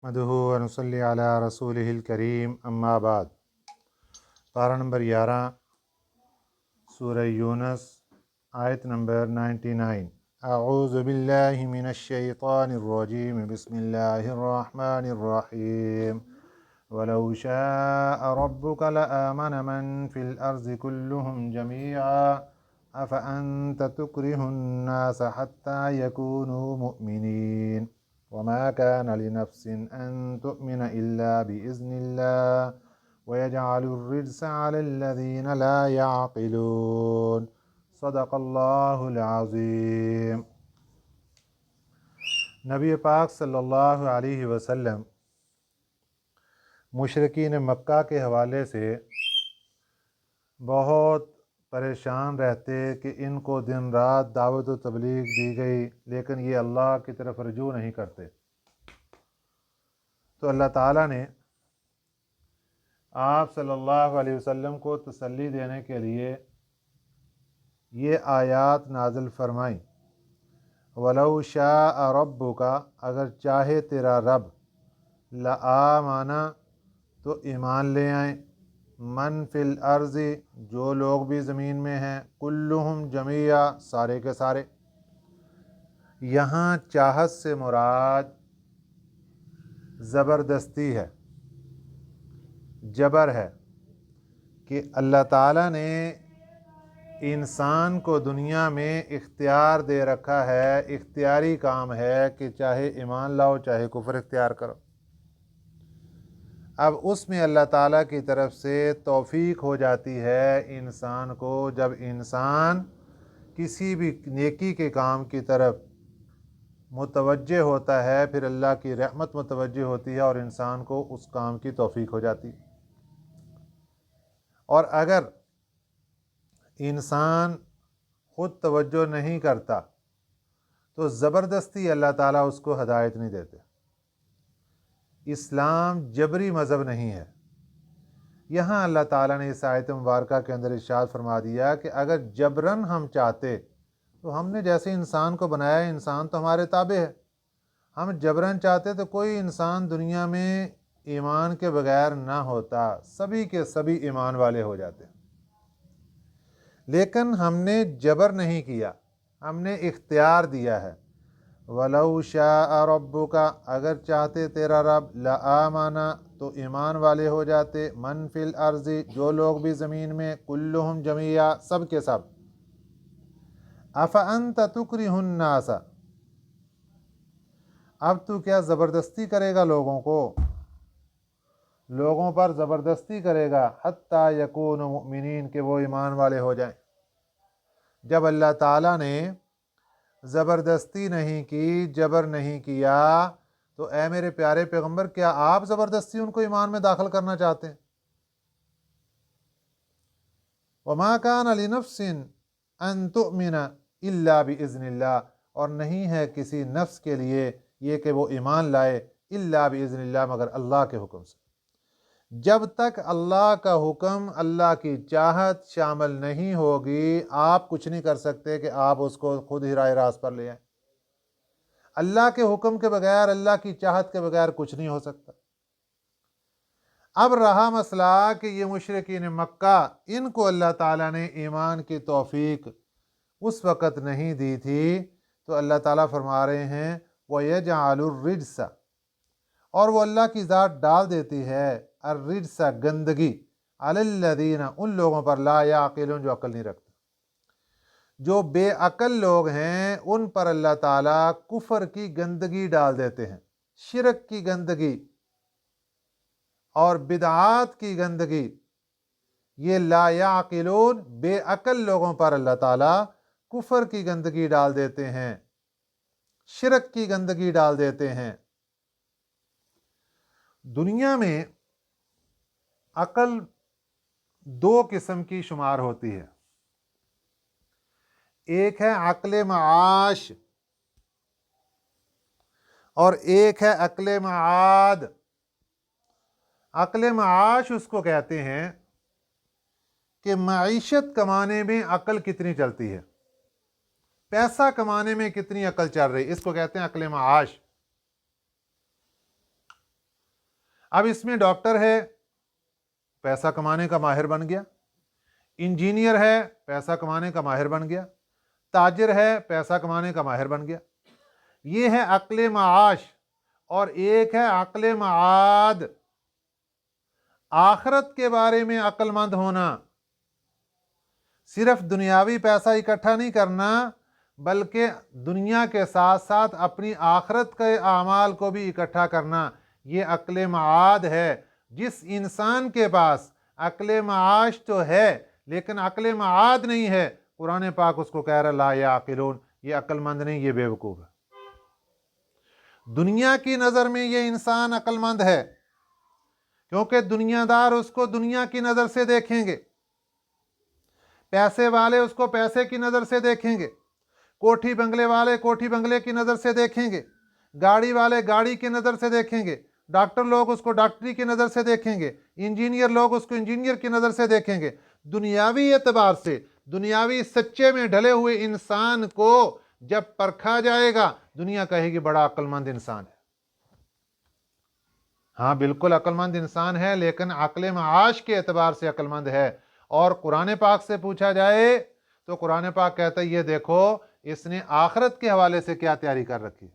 नहमदुहु व नसल्ली अला रसूलिहिल करीम अम्मा बाद। पारा नंबर 11 सूरह यूनुस आयत नंबर 99। अऊज़ु बिल्लाहि मिनश शैतानिर रजीम बिस्मिल्लाहिर रहमानिर रहीम। वलौ शाअ रब्बुका लआमन मन फिल अर्ज़ि कुल्लुहुम जमीआ अफ़अन्त तुक्रिहुन नास हत्ता यकूनू मुअमिनीन वमा कान लिनफ्सिन अन तुअमिन इल्ला बिइज़्निल्लाह वयजअलुर रिज्स अलल्लज़ीना ला यअक़िलून। सदक़ल्लाहुल अज़ीम। नबी पाक सल्लल्लाहु अलैहि वसल्लम मुशरिकीन मक्का के हवाले से बहुत परेशान रहते कि इनको दिन रात दावत व तबलीग दी गई, लेकिन ये अल्लाह की तरफ रजू नहीं करते। तो अल्लाह ताला ने आप सल्लल्लाहु अलैहि वसल्लम को तसल्ली देने के लिए ये आयात नाज़िल फरमाई। वलौ शाअ रब्बुका, अगर चाहे तेरा रब, लआमना, तो ईमान ले आए, मन फिल अर्ज़ी, जो लोग भी ज़मीन में हैं, कुल्लुहुम जमीया, सारे के सारे। यहाँ चाहत से मुराद ज़बरदस्ती है, जबर है कि अल्लाह ताला ने इंसान को दुनिया में इख्तियार दे रखा है, इख्तियारी काम है कि चाहे ईमान लाओ चाहे कुफ्र इख्तियार करो। अब उसमें अल्लाह ताला की तरफ से तौफीक हो जाती है इंसान को, जब इंसान किसी भी नेकी के काम की तरफ मुतवज्जे होता है, फिर अल्लाह की रहमत मुतवज्जे होती है और इंसान को उस काम की तौफीक हो जाती है। और अगर इंसान खुद तवज्जो नहीं करता तो ज़बरदस्ती अल्लाह ताला उसको हदायत नहीं देते। इस्लाम जबरी मज़हब नहीं है। यहाँ अल्लाह ताला ने इस आयत मुबारका के अंदर इरशाद फरमा दिया कि अगर जबरन हम चाहते तो हमने जैसे इंसान को बनाया, इंसान तो हमारे ताबे है, हम जबरन चाहते तो कोई इंसान दुनिया में ईमान के बगैर ना होता, सभी के सभी ईमान वाले हो जाते। लेकिन हमने जबर नहीं किया, हमने इख्तियार दिया है। वलौ शाअ रब्बुका, अगर चाहते तेरा रब, लआमना, तो ईमान वाले हो जाते, मन फिल अर्ज़ी, जो लोग भी ज़मीन में, कुल्लुहुम जमीया, सब के सब। अफ़अन्त तुक्रिहुन नासा, अब तू क्या ज़बरदस्ती करेगा लोगों को, लोगों पर ज़बरदस्ती करेगा, हत्ता यकूनु मुअमिनीन, के वो ईमान वाले हो जाएं। जब अल्लाह ताला ने ज़बरदस्ती नहीं की, जबर नहीं किया, तो ऐ मेरे प्यारे पैगंबर, क्या आप ज़बरदस्ती उनको ईमान में दाखिल करना चाहते हैं? वमा कान लिनफ्सिन अन तुअमिन इल्ला बिइज़्निल्लाह, और नहीं है किसी नफ्स के लिए ये कि वो ईमान लाए, इल्ला बिइज़्निल्लाह, मगर अल्लाह के हुक्म से। जब तक अल्लाह का हुक्म, अल्लाह की चाहत शामिल नहीं होगी, आप कुछ नहीं कर सकते कि आप उसको खुद ही राह रास्त पर ले आए। अल्लाह के हुक्म के बगैर, अल्लाह की चाहत के बगैर कुछ नहीं हो सकता। अब रहा मसला कि ये मुशरिकीन मक्का, इनको अल्लाह ताला ने ईमान की तौफीक उस वक़्त नहीं दी थी, तो अल्लाह ताला फरमा रहे हैं वयजअलुर रिज्स, और वो अल्लाह की ज़ात डाल देती है, अर्रिज्स, गंदगी, अलल्लज़ीना, उन लोगों पर, ला याक़िलून, जो अक्ल नहीं रखते, जो बेअक्ल लोग हैं, उन पर अल्लाह ताला कुफ्र की गंदगी डाल देते हैं, शिरक की गंदगी और बिदआत की गंदगी। ये ला याक़िलून, बेअक्ल लोगों पर अल्लाह ताला कुफ्र की गंदगी डाल देते हैं, शिरक की गंदगी डाल देते हैं। दुनिया में अक्ल दो किस्म की शुमार होती है, एक है अक्ल माश और एक है अक्ल माद। अक्ल माश उसको कहते हैं कि मईशत कमाने में अक्ल कितनी चलती है, पैसा कमाने में कितनी अक्ल चल रही, इसको कहते हैं अक्ल माश। अब इसमें डॉक्टर है, पैसा कमाने का माहिर बन गया, इंजीनियर है, पैसा कमाने का माहिर बन गया, ताजिर है, पैसा कमाने का माहिर बन गया। ये है अक्ल माश, और एक है अक्ल माद, आखिरत के बारे में अक्लमंद होना। सिर्फ दुनियावी पैसा इकट्ठा नहीं करना, बल्कि दुनिया के साथ साथ अपनी आखिरत के आमाल को भी इकट्ठा करना। ये अक्ल माद है। जिस इंसान के पास अक्ल माश तो है लेकिन अक्ल माद नहीं है, कुरान पाक उसको कह रहा ला याकिलून, ये अक्लमंद नहीं, ये बेवकूफ़ है। दुनिया की नज़र में ये इंसान अक्लमंद है, क्योंकि दुनियादार उसको दुनिया की नज़र से देखेंगे, पैसे वाले उसको पैसे की नज़र से देखेंगे, कोठी बंगले वाले कोठी बंगले की नज़र से देखेंगे, गाड़ी वाले गाड़ी की नज़र से देखेंगे, डॉक्टर लोग उसको डॉक्टरी की नज़र से देखेंगे, इंजीनियर लोग उसको इंजीनियर की नज़र से देखेंगे। दुनियावी एतबार से, दुनियावी सच्चे में ढले हुए इंसान को जब परखा जाएगा, दुनिया कहेगी बड़ा अक्लमंद इंसान है। हाँ, बिल्कुल अक्लमंद इंसान है, लेकिन अक्ल माश के एतबार से अक्लमंद है। और कुरान पाक से पूछा जाए तो कुरान पाक कहता है ये देखो इसने आखिरत के हवाले से क्या तैयारी कर रखी।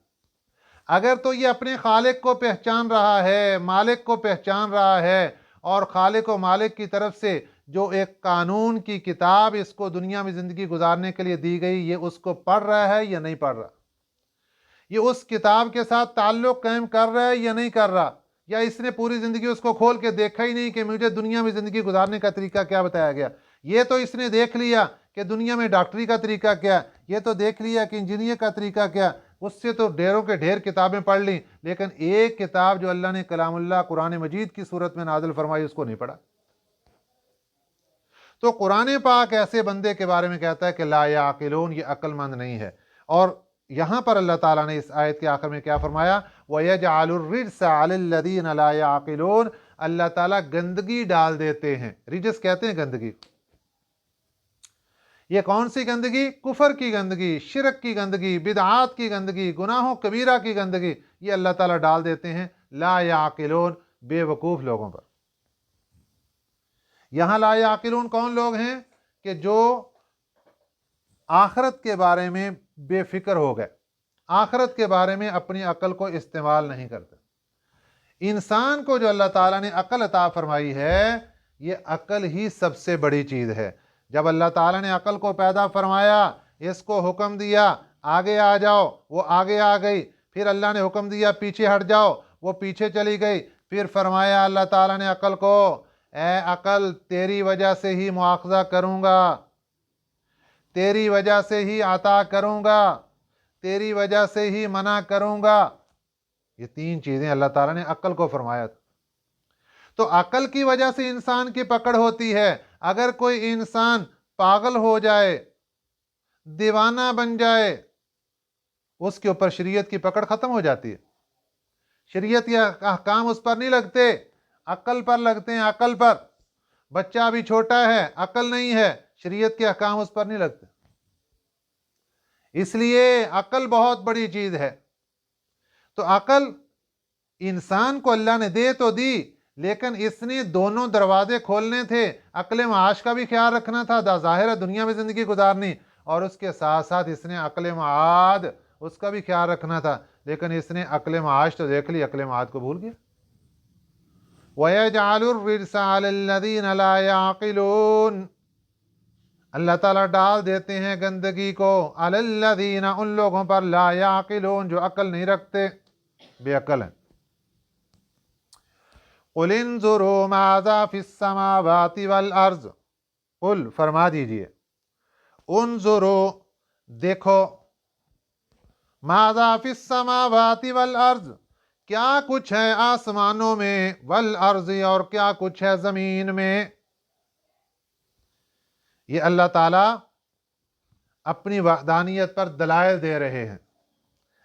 अगर तो ये अपने खालिक को पहचान रहा है, मालिक को पहचान रहा है, और खालिक और मालिक की तरफ से जो एक कानून की किताब इसको दुनिया में ज़िंदगी गुजारने के लिए दी गई, ये उसको पढ़ रहा है या नहीं पढ़ रहा, ये उस किताब के साथ ताल्लुक़ कायम कर रहा है या नहीं कर रहा, या इसने पूरी ज़िंदगी उसको खोल के देखा ही नहीं कि मुझे दुनिया में ज़िंदगी गुजारने का तरीका क्या बताया गया। ये तो इसने देख लिया कि दुनिया में डॉक्टरी का तरीका क्या, ये तो देख लिया कि इंजीनियर का तरीका क्या, उससे तो ढेरों के ढेर किताबें पढ़ ली, लेकिन एक किताब जो अल्लाह ने कलामुल्लाह कुरान मजीद की सूरत में नाज़िल फरमाई उसको नहीं पढ़ा। तो कुरान पाक ऐसे बंदे के बारे में कहता है कि ला याकिलून, ये अक्लमंद नहीं है। और यहाँ पर अल्लाह ताला ने इस आयत के आखिर में क्या फरमाया, वयजअलुर्रिज्स अलल्लज़ीना ला याकिलून, अल्लाह ताला गंदगी डाल देते हैं। रिजस कहते हैं गंदगी। ये कौन सी गंदगी? कुफर की गंदगी, शिरक की गंदगी, बिदआत की गंदगी, गुनाहों कबीरा की गंदगी, ये अल्लाह ताला डाल देते हैं ला याकिलून, बेवकूफ़ लोगों पर। यहाँ ला याकिलून कौन लोग हैं? कि जो आखिरत के बारे में बेफिक्र हो गए, आखिरत के बारे में अपनी अकल को इस्तेमाल नहीं करते। इंसान को जो अल्लाह ताला ने अकल अता फरमाई है, ये अकल ही सबसे बड़ी चीज़ है। जब अल्लाह ताला ने अकल को पैदा फरमाया, इसको हुक्म दिया आगे आ जाओ, वो आगे आ गई। फिर अल्लाह ने हुक्म दिया पीछे हट जाओ, वो पीछे चली गई। फिर फरमाया अल्लाह ताला ने अकल को, ए अकल तेरी वजह से ही मुआखज़ा करूँगा, तेरी वजह से ही अता करूँगा, तेरी वजह से ही मना करूँगा। ये तीन चीज़ें अल्लाह ताला ने अकल को फरमाया था। तो अकल की वजह से इंसान की पकड़ होती है। अगर कोई इंसान पागल हो जाए, दीवाना बन जाए, उसके ऊपर शरीयत की पकड़ ख़त्म हो जाती है। शरीयत के अहकाम उस पर नहीं लगते, अकल पर लगते हैं। अकल पर, बच्चा अभी छोटा है, अकल नहीं है, शरीयत के अहकाम उस पर नहीं लगते। इसलिए अकल बहुत बड़ी चीज़ है। तो अकल इंसान को अल्लाह ने दे तो दी, लेकिन इसने दोनों दरवाजे खोलने थे। अक्ल माश का भी ख्याल रखना था, ज़ाहिर है दुनिया में ज़िंदगी गुजारनी, और उसके साथ साथ इसने अक्ल माद उसका भी ख्याल रखना था। लेकिन इसने अक्ल माश तो देख ली, अक्ल माद को भूल गया। वयजअलुर्रिज्स अलल्लज़ीना ला याकिलून, अल्लाह ताला डाल देते हैं गंदगी को अलल्लज़ीना, उन लोगों पर, ला याकिलून, जो अकल नहीं रखते, बेअकल हैं। कुल इंजुरू माज़ा फिस्समावाति वल अर्ज़, कुल फरमा दीजिए, उन्जुरू देखो, माज़ा फिस्समावाति वल अर्ज़, क्या कुछ है आसमानों में, वल अर्ज़, और क्या कुछ है ज़मीन में। ये अल्लाह ताला अपनी वहदानियत पर दलाइल दे रहे हैं,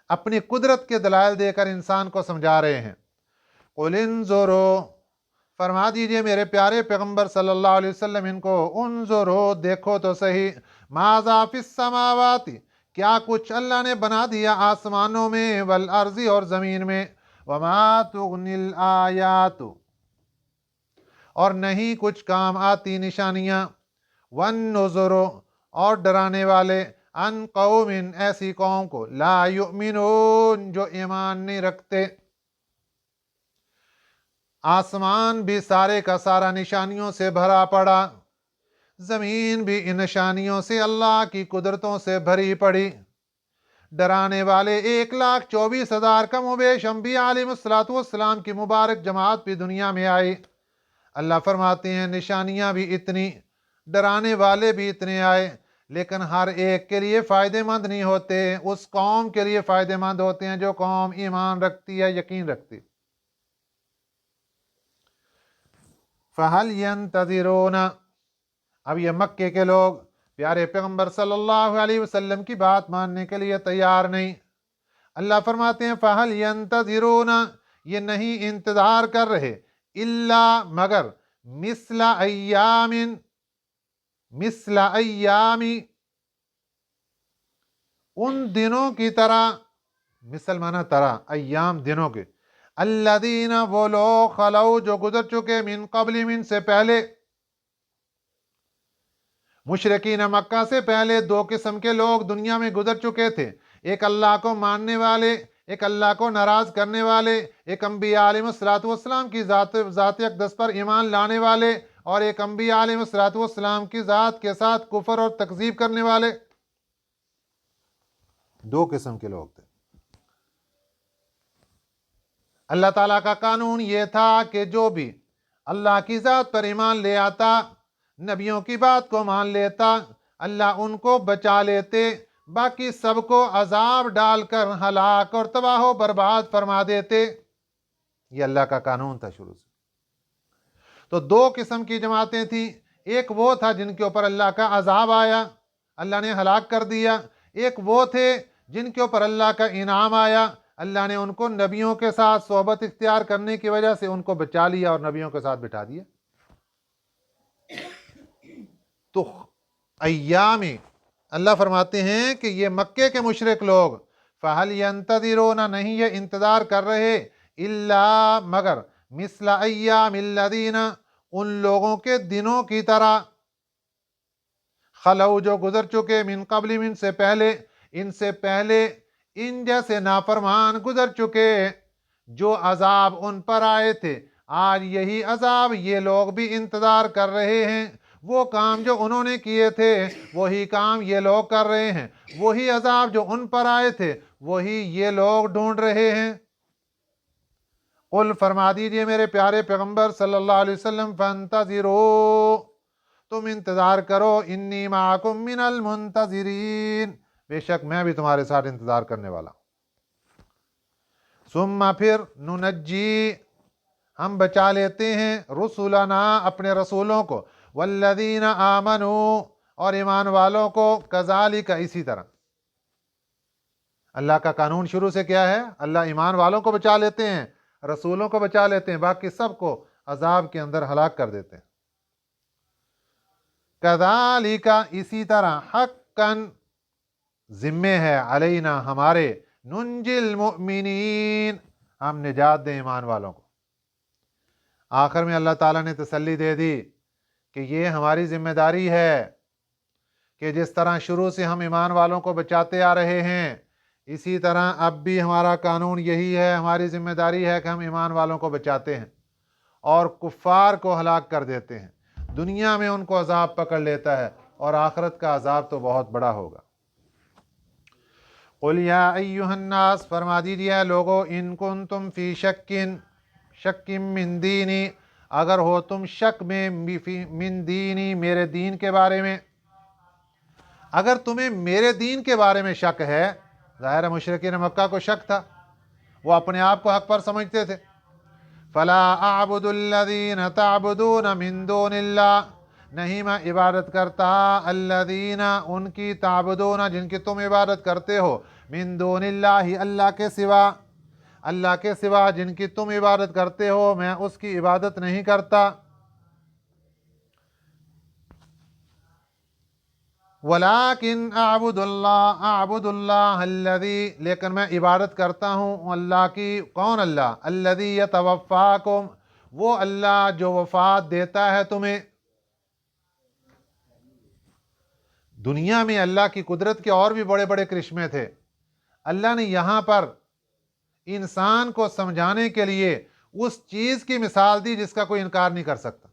अपनी कुदरत के दलाइल देकर इंसान को समझा रहे हैं। कुल इंजुरू, फरमा दीजिए मेरे प्यारे पैगम्बर सल्लल्लाहु अलैहि वसल्लम इनको, उन्जुरू देखो तो सही, माज़ा फिस्समावाति, क्या कुछ अल्लाह ने बना दिया आसमानों में, वल अर्ज़ी, और ज़मीन में, वमा तुगनिल आयातु, और नहीं कुछ काम आती निशानियाँ, वन नुज़ुरु, और डराने वाले, अन कौमिन, ऐसी कौम को, ला युमिनून, जो ईमान नहीं रखते। आसमान भी सारे का सारा निशानियों से भरा पड़ा, ज़मीन भी इन निशानियों से, अल्लाह की कुदरतों से भरी पड़ी। डराने वाले 1,24,000 कम उबेश अंबिया अलैहिस्सलाम की मुबारक जमात भी दुनिया में आई। अल्लाह फरमाते हैं निशानियां भी इतनी, डराने वाले भी इतने आए, लेकिन हर एक के लिए फ़ायदेमंद नहीं होते। उस कौम के लिए फ़ायदेमंद होते हैं जो कौम ईमान रखती है, यकीन रखती। फ़हल यंतज़िरून, अब ये मक्के के लोग प्यारे पैगंबर सल्लल्लाहु अलैहि वसल्लम की बात मानने के लिए तैयार नहीं। अल्लाह फरमाते हैं फ़हल यंतज़िरून, ये नहीं इंतज़ार कर रहे, इल्ला, मगर, मिस्ला अय्यामिन, मिस्ला अय्यामी, उन दिनों की तरह, मिसल माना तरह, अय्याम दिनों के, अल्लदीना, वो लोग, खलौ, जो गुजर चुके, मिन क़ब्लिहिम, इनसे पहले। मुशरिकीन मक्का से पहले दो किस्म के लोग दुनिया में गुजर चुके थे, एक अल्लाह को मानने वाले, एक अल्लाह को नाराज करने वाले, एक अंबिया अलैहिस्सलाम की ज़ात अक़दस पर ईमान लाने वाले, और एक अंबिया अलैहिस्सलाम की ज़ात के साथ कुफर और तकज़ीब करने वाले। दो किस्म के लोग थे। अल्लाह ताला का कानून ये था कि जो भी अल्लाह की ज़ात पर ईमान ले आता, नबियों की बात को मान लेता, अल्लाह उनको बचा लेते, बाकी सबको अजाब डालकर हलाक और तबाह बर्बाद फरमा देते। ये अल्लाह का कानून था शुरू से। तो दो किस्म की जमातें थी, एक वो था जिनके ऊपर अल्लाह का अजाब आया, अल्लाह ने हलाक कर दिया। एक वो थे जिनके ऊपर अल्लाह का इनाम आया, अल्लाह ने उनको नबियों के साथ सोहबत इख्तियार करने की वजह से उनको बचा लिया और नबियों के साथ बिठा दिया। तो अय्यामी, अल्लाह फरमाते हैं कि ये मक्के के मुशरिक लोग, फ़हल यंतज़िरून, नहीं ये इंतज़ार कर रहे, इल्ला, मगर, मिस्ला अय्यामिल्लज़ीना, उन लोगों के दिनों की तरह, खलौ, जो गुजर चुके, मिन क़ब्लिहिम, इनसे पहले इन जैसे नाफरमान गुजर चुके, जो अजाब उन पर आए थे, आज यही अजाब ये लोग भी इंतज़ार कर रहे हैं। वो काम जो उन्होंने किए थे वही काम ये लोग कर रहे हैं, वही अजाब जो उन पर आए थे वही ये लोग ढूंढ रहे हैं। कुल, फरमा दीजिए मेरे प्यारे पैगंबर सल्लल्लाहु अलैहि वसल्लम, फंतज़िरू, तुम इंतज़ार करो, इन्नी माकुम मिनल मुंतज़िरीन, बेशक मैं भी तुम्हारे साथ इंतज़ार करने वाला। सुम्मा, फिर, नुनज्जी, हम बचा लेते हैं, रुसुलना, अपने रसूलों को, वल्लदीना आमनू, और ईमान वालों को, कज़ालिका, इसी तरह। अल्लाह का कानून शुरू से क्या है? अल्लाह ईमान वालों को बचा लेते हैं, रसूलों को बचा लेते हैं, बाकी सबको अजाब के अंदर हलाक कर देते हैं। कज़ालिका, इसी तरह, हक्कन, जिम्मे है, अलैना, हमारे, नुंजिल मुमिनीन, हम निजात दें ईमान वालों को। आखिर में अल्लाह ताला ने तसल्ली दे दी कि ये हमारी जिम्मेदारी है कि जिस तरह शुरू से हम ईमान वालों को बचाते आ रहे हैं, इसी तरह अब भी हमारा कानून यही है, हमारी जिम्मेदारी है कि हम ईमान वालों को बचाते हैं और कुफ़ार को हलाक कर देते हैं। दुनिया में उनको अजाब पकड़ लेता है और आखिरत का अजाब तो बहुत बड़ा होगा। क़ुल या अय्युहन्नास, फरमा दीजिए लोगो, इन कुंतुम फ़ी शक्किन मिन दीनी, अगर हो तुम शक में, मिन दीनी, मेरे दीन के बारे में, अगर तुम्हें मेरे दीन के बारे में शक है, ज़ाहिर मुशरिकीन मक्का को शक था, वो अपने आप को हक पर समझते थे। फला अअबुदुल्लज़ीना तअबुदून मिन दूनिल्लाह, नहीं मैं इबादत करता अल्लज़ीना, उनकी, ताबुदून, जिनकी तुम इबादत करते हो, मिन दूनिल्लाह, अल्लाह के सिवा, अल्लाह के सिवा जिनकी तुम इबादत करते हो मैं उसकी इबादत नहीं करता। वलाकिन अअबुदुल्लाह अल्लज़ी, लेकिन मैं इबादत करता हूँ अल्लाह की। कौन अल्लाह? अल्लज़ी यतवफ़्फ़ाकुम, वो अल्लाह जो वफ़ात देता है तुम्हें। दुनिया में अल्लाह की कुदरत के और भी बड़े बड़े करिश्मे थे। अल्लाह ने यहाँ पर इंसान को समझाने के लिए उस चीज की मिसाल दी जिसका कोई इनकार नहीं कर सकता।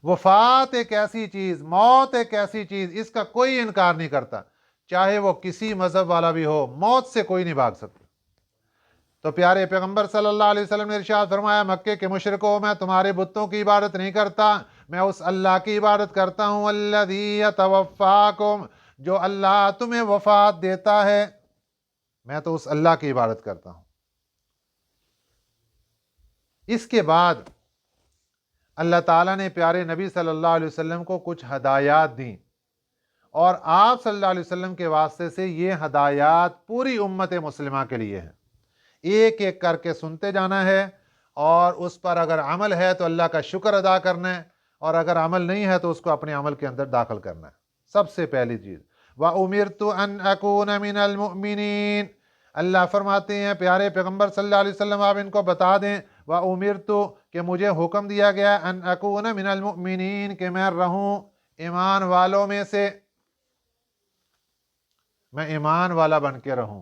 वफात एक ऐसी चीज, मौत एक ऐसी चीज, इसका कोई इनकार नहीं करता, चाहे वो किसी मजहब वाला भी हो, मौत से कोई नहीं भाग सकता। तो प्यारे पैगंबर सल्लल्लाहु अलैहि वसल्लम ने इरशाद फरमाया, मक्के के मुशरिकों, मैं तुम्हारे बुतों की इबादत नहीं करता, मैं उस अल्लाह की इबादत करता हूँ अल्लज़ी यतवफ़्फ़ाकुम, जो अल्लाह तुम्हें वफात देता है। मैं तो उस अल्लाह की इबादत करता हूँ। इसके बाद अल्लाह ताला ने प्यारे नबी सल्लल्लाहु अलैहि वसल्लम को कुछ हदायत दी, और आप सल्लल्लाहु अलैहि वसल्लम के वास्ते से ये हदायत पूरी उम्मत मुस्लिमा के लिए है। एक एक करके सुनते जाना है, और उस पर अगर अमल है तो अल्लाह का शुक्र अदा करना है, और अगर अमल नहीं है तो उसको अपने अमल के अंदर दाखिल करना है। सबसे पहली चीज़, व उमिरतु अन अकून मिनल मुमिनीन, अल्लाह फरमाते हैं प्यारे पैगंबर सल्लल्लाहु अलैहि वसल्लम आप इनको बता दें, व उमिरतु कि मुझे हुक्म दिया गया, अन अकून मिनल मुमिनीन कि मैं रहूं ईमान वालों में से, मैं ईमान वाला बन के रहूं,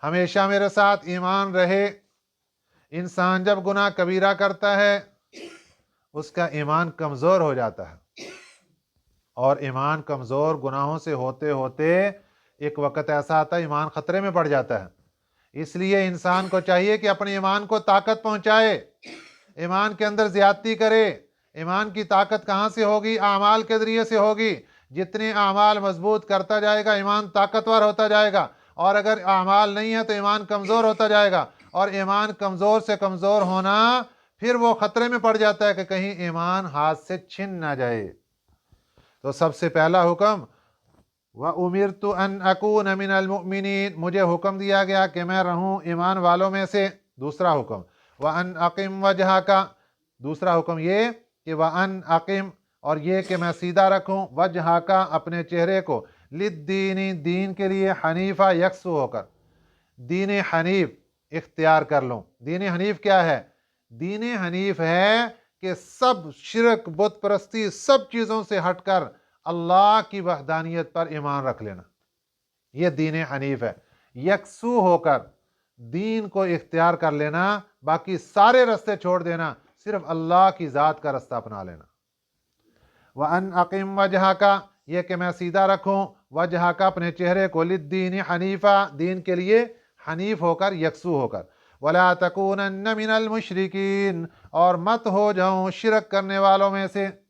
हमेशा मेरे साथ ईमान रहे। इंसान जब गुनाह कबीरा करता है उसका ईमान कमज़ोर हो जाता है, और ईमान कमज़ोर गुनाहों से होते होते एक वक़्त ऐसा आता है ईमान ख़तरे में पड़ जाता है। इसलिए इंसान को चाहिए कि अपने ईमान को ताकत पहुँचाए, ईमान के अंदर ज़्यादती करे। ईमान की ताकत कहाँ से होगी? आमाल के ज़रिए से होगी। जितने आमाल मजबूत करता जाएगा ईमान ताकतवर होता जाएगा, और अगर आमाल नहीं है तो ईमान कमज़ोर होता जाएगा, और ईमान कमज़ोर से कमज़ोर होना फिर वो ख़तरे में पड़ जाता है कि कहीं ईमान हाथ से छिन ना जाए। तो सबसे पहला हुक्म, व उमिरतु अन अकून मिनल मुमिनीन, मुझे हुक्म दिया गया कि मैं रहूं ईमान वालों में से। दूसरा हुक्म, व अन अकीम वजह का, दूसरा हुक्म ये कि व अन अकीम, और ये कि मैं सीधा रखूं, वजह का, अपने चेहरे को, लिद्दीनी, दीन के लिए, हनीफा, यकसू होकर, दीन हनीफ इख्तियार कर लूं। दीन हनीफ क्या है? दीन हनीफ है कि सब शिरक, बुत परस्ती, सब चीज़ों से हटकर अल्लाह की वहदानियत पर ईमान रख लेना, यह दीन हनीफ है। यकसू होकर दीन को इख्तियार कर लेना, बाकी सारे रास्ते छोड़ देना, सिर्फ अल्लाह की ज़ात का रास्ता अपना लेना। व अन अकीम वजह का, यह कि मैं सीधा रखूं, वजह का, अपने चेहरे को, लिद्दीन हनीफा, दीन के लिए हनीफ होकर, यकसू होकर, वला तकूनन्न मिनल मुशरिकीन, और मत हो जाऊं शिरक करने वालों में से।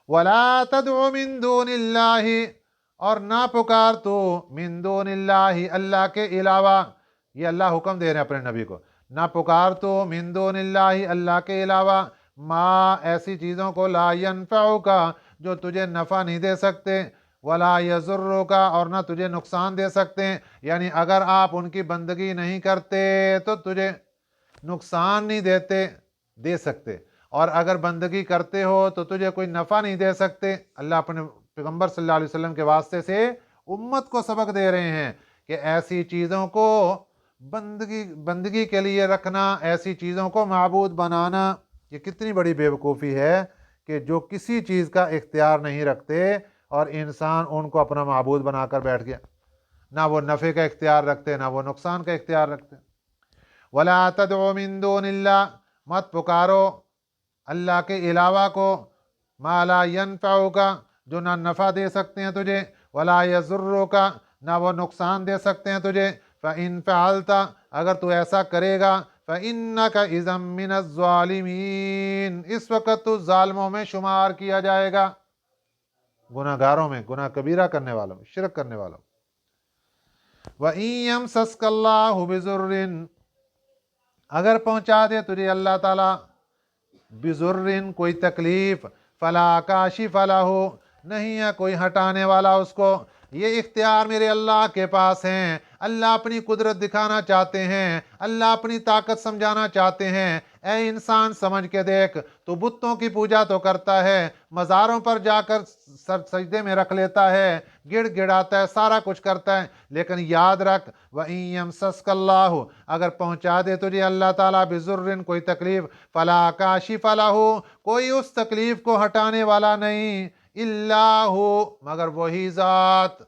वला तदउ मिन दूनिल्लाहि, और ना पुकार तो मिन दूनिल्लाहि, अल्लाह के अलावा। ये अल्लाह हुक्म दे रहे हैं अपने नबी को, ना पुकार तो मिन दूनिल्लाहि, अल्लाह के अलावा, माँ, ऐसी चीज़ों को, ला यनफउका, जो तुझे नफ़ा नहीं दे सकते, वला यज़ुर्रुका, और ना तुझे नुकसान दे सकते। यानी अगर आप उनकी बंदगी नहीं करते तो तुझे नुकसान नहीं दे सकते, और अगर बंदगी करते हो तो तुझे कोई नफ़ा नहीं दे सकते। अल्लाह अपने पैगंबर सल्लल्लाहु अलैहि वसल्लम के वास्ते से उम्मत को सबक दे रहे हैं कि ऐसी चीज़ों को बंदगी के लिए रखना, ऐसी चीज़ों को माबूद बनाना, ये कितनी बड़ी बेवकूफ़ी है कि जो किसी चीज़ का इख्तियार नहीं रखते और इंसान उनको अपना माबूद बनाकर बैठ गया। ना वो नफ़े का इख्तियार रखते, ना वो नुकसान का इख्तियार रखते। वला तदउ मिन दूनिल्लाह, मत पुकारो अल्लाह के अलावा को, मा ला यनफउका, जो ना नफ़ा दे सकते हैं तुझे, वला यज़ुर्रुका, ना वो नुकसान दे सकते हैं तुझे। फ़इन फ़अलता, अगर तू ऐसा करेगा, फ़इन्नका इज़म मिनज़्ज़ालिमीन, इस वक़्त तू ज़ालिमों में शुमार किया जाएगा, गुनाहगारों में, गुनाह कबीरा करने वालों में, शिरक करने वालों। व इन यमसस्कल्लाहु बिज़ुर्रिन, अगर पहुंचा दे तुझे अल्लाह ताला बिजुर्रिन, कोई तकलीफ, फला काशिफ लहू, नहीं है कोई हटाने वाला उसको। ये इख्तियार मेरे अल्लाह के पास हैं। अल्लाह अपनी कुदरत दिखाना चाहते हैं, अल्लाह अपनी ताकत समझाना चाहते हैं। ए इंसान समझ के देख, तो बुतों की पूजा तो करता है, मज़ारों पर जाकर सर सजदे में रख लेता है, गिड़गिड़ाता है, सारा कुछ करता है, लेकिन याद रख व यमसस्कल्लाहु, अगर पहुंचा दे तुझे अल्लाह ताला बिजुर्रिन, कोई तकलीफ, फला काशिफ लहू, कोई उस तकलीफ को हटाने वाला नहीं, इल्लाहु, मगर वही ज़ात,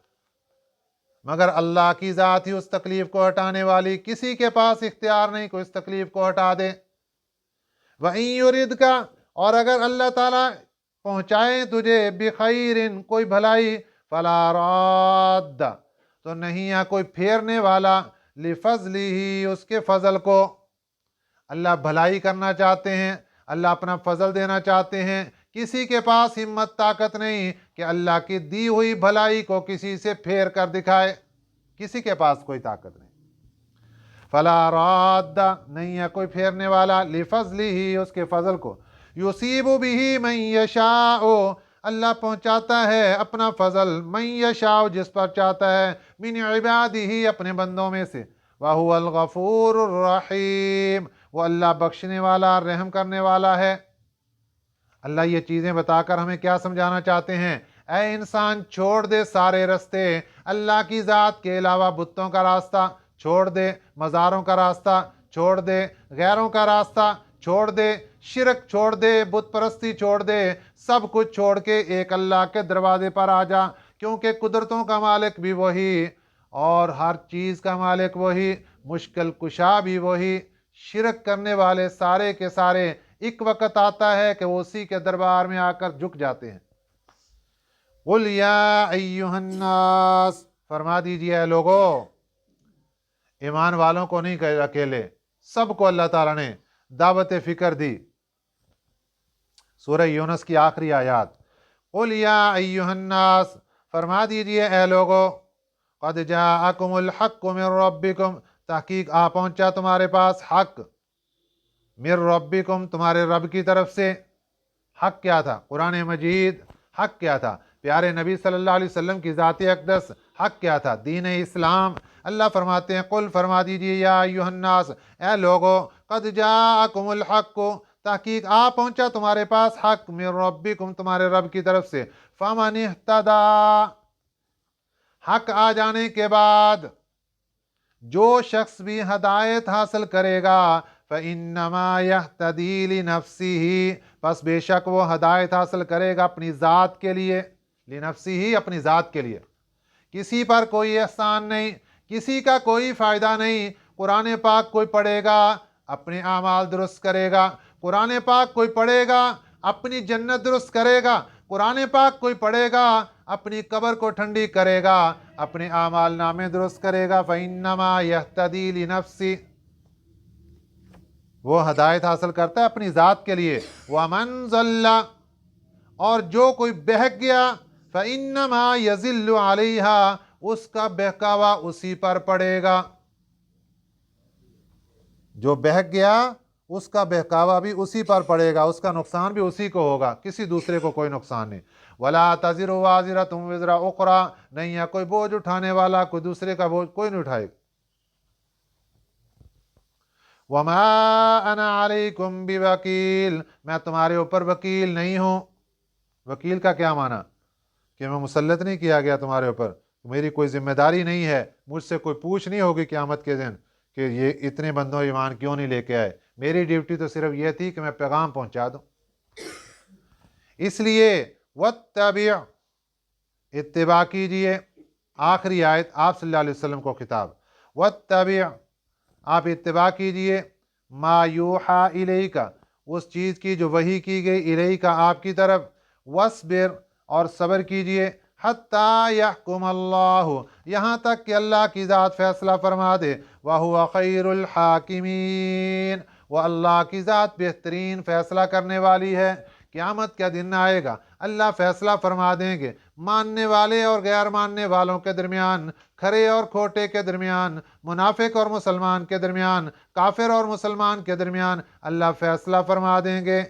मगर अल्लाह की ज़ात ही उस तकलीफ को हटाने वाली, किसी के पास इख्तियार नहीं कोई इस तकलीफ को हटा दे। वहीं युरिद का, और अगर अल्लाह ताला पहुँचाए तुझे बिखैरिन, कोई भलाई, फला राद्द, तो नहीं यहाँ कोई फेरने वाला, लिफज़लिही, उसके फजल को। अल्लाह भलाई करना चाहते हैं, अल्लाह अपना फजल देना चाहते हैं, किसी के पास हिम्मत ताकत नहीं कि अल्लाह की दी हुई भलाई को किसी से फेर कर दिखाए, किसी के पास कोई ताकत नहीं। फला राद्दा, नहीं है कोई फेरने वाला, लिफज़लिही, उसके फजल को, युसीबु बिही मन यशाओ, अल्लाह पहुंचाता है अपना फजल, मन यशाओ, जिस पर चाहता है, मिन इबादिही, अपने बंदों में से, वहुवल गफूरुर रहीम, वो अल्लाह बख्शने वाला, रहम करने वाला है। अल्लाह ये चीज़ें बताकर हमें क्या समझाना चाहते हैं? ऐ इंसान, छोड़ दे सारे रास्ते, अल्लाह की ज़ात के अलावा बुतों का रास्ता छोड़ दे, मज़ारों का रास्ता छोड़ दे, गैरों का रास्ता छोड़ दे, शिरक छोड़ दे, बुत परस्ती छोड़ दे, सब कुछ छोड़ के एक अल्लाह के दरवाजे पर आ जा, क्योंकि कुदरतों का मालिक भी वही और हर चीज़ का मालिक वही, मुश्किल कुशा भी वही। शिरक करने वाले सारे के सारे एक वक्त आता है कि वो उसी के दरबार में आकर झुक जाते हैं। कुल या अय्युहन्नास, फरमा दीजिए लोगों, ईमान वालों को नहीं कहे अकेले, सबको अल्लाह ताला ने दावत फिक्र दी। सूरह यूनुस की आखिरी आयत, कुल या अय्युहन्नास, फरमा दीजिए ए लोगों, क़द जाअकुमुल हक़्क़ु मिर रब्बिकुम, तहकीक आ पहुंचा तुम्हारे पास हक, मिर रब्बिकुम, तुम्हारे रब की तरफ से। हक क्या था? कुरान मजीद। हक क्या था? प्यारे नबी सल्लल्लाहु अलैहि वसल्लम की ज़ात अक़दस। हक क्या था? दीन इस्लाम। अल्लाह फरमाते हैं, कुल, फरमा दीजिए, या अय्युहन्नास, ए लोगो, क़द जाअकुमुल हक़्क़ु, तहकीक आ पहुंचा तुम्हारे पास हक, मिर रब्बिकुम, तुम्हारे रब की तरफ से। फमन इह्तदा, हक आ जाने के बाद जो शख्स भी हदायत हासिल करेगा, फ़इन्नमा यहतदी लिनफ्सिही, बस बेशक वो हदायत हासिल करेगा अपनी ज़ात के लिए, लिनफ्सिही, अपनी ज़ात के लिए। किसी पर कोई एहसान नहीं, किसी का कोई फ़ायदा नहीं। कुरान पाक कोई पढ़ेगा अपने आमाल दुरुस्त करेगा, कुरान पाक कोई पढ़ेगा अपनी जन्नत दुरुस्त करेगा, कुरान पाक कोई पढ़ेगा अपनी कब्र को ठंडी करेगा, अपने आमाल नामे दुरुस्त करेगा। फ़इन्नमा यहतदी लिनफ्सी, वो हदायत हासिल करता है अपनी ज़ात के लिए। वमन ज़ल्ला, और जो कोई बहक गया, फ़इन्नमा यज़िल्लु अलैहा, उसका बहकावा उसी पर पड़ेगा। जो बहक गया उसका बहकावा भी उसी पर पड़ेगा, उसका नुकसान भी उसी को होगा, किसी दूसरे को कोई नुकसान नहीं। वला तज़िरु वाज़िरतुम विज़रा उख़रा, नहीं है कोई बोझ उठाने वाला कोई दूसरे का बोझ कोई नहीं उठाएगा। वमा अना अलैकुम बिवकील, मैं तुम्हारे ऊपर वकील नहीं हूँ। वकील का क्या माना? कि मैं मुसल्लत नहीं किया गया तुम्हारे ऊपर, मेरी कोई जिम्मेदारी नहीं है, मुझसे कोई पूछ नहीं होगी क़यामत के दिन कि ये इतने बंदों ईमान क्यों नहीं लेके आए। मेरी ड्यूटी तो सिर्फ ये थी कि मैं पैगाम पहुंचा दूं। इसलिए वत्तबि, इत्तिबा कीजिए। आखिरी आयत आप सल्लल्लाहु अलैहि वसल्लम को खिताब, वत्तबि, आप इत्तिबा कीजिए, मा यूहा इलैका, उस चीज़ की जो वही की गई, इलैका, आपकी तरफ, वस्बिर, और सब्र कीजिए, हत्ता यहकुम अल्लाहु, यहाँ तक कि अल्लाह की ज़ात फैसला फरमा दे, वहुवा खैरुल हाकिमीन, वह अल्लाह की ज़ात बेहतरीन फैसला करने वाली है। क़यामत का दिन आएगा, अल्लाह फैसला फरमा देंगे, मानने वाले और गैर मानने वालों के दरमियान, खरे और खोटे के दरमियान, मुनाफिक और मुसलमान के दरमियान, काफिर और मुसलमान के दरमियान अल्लाह फैसला फरमा देंगे।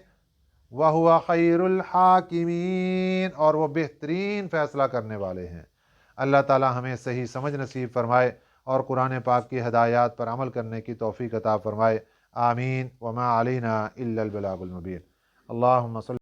वहुवा खैरुल हाकिमीन, और वो बेहतरीन फ़ैसला करने वाले हैं। अल्लाह ताला हमें सही समझ नसीब फरमाए और कुरान पाक की हदायत पर अमल करने की तौफीक अता फरमाए। آمین وما علینا الا البلاغ المبین۔ اللہم صلی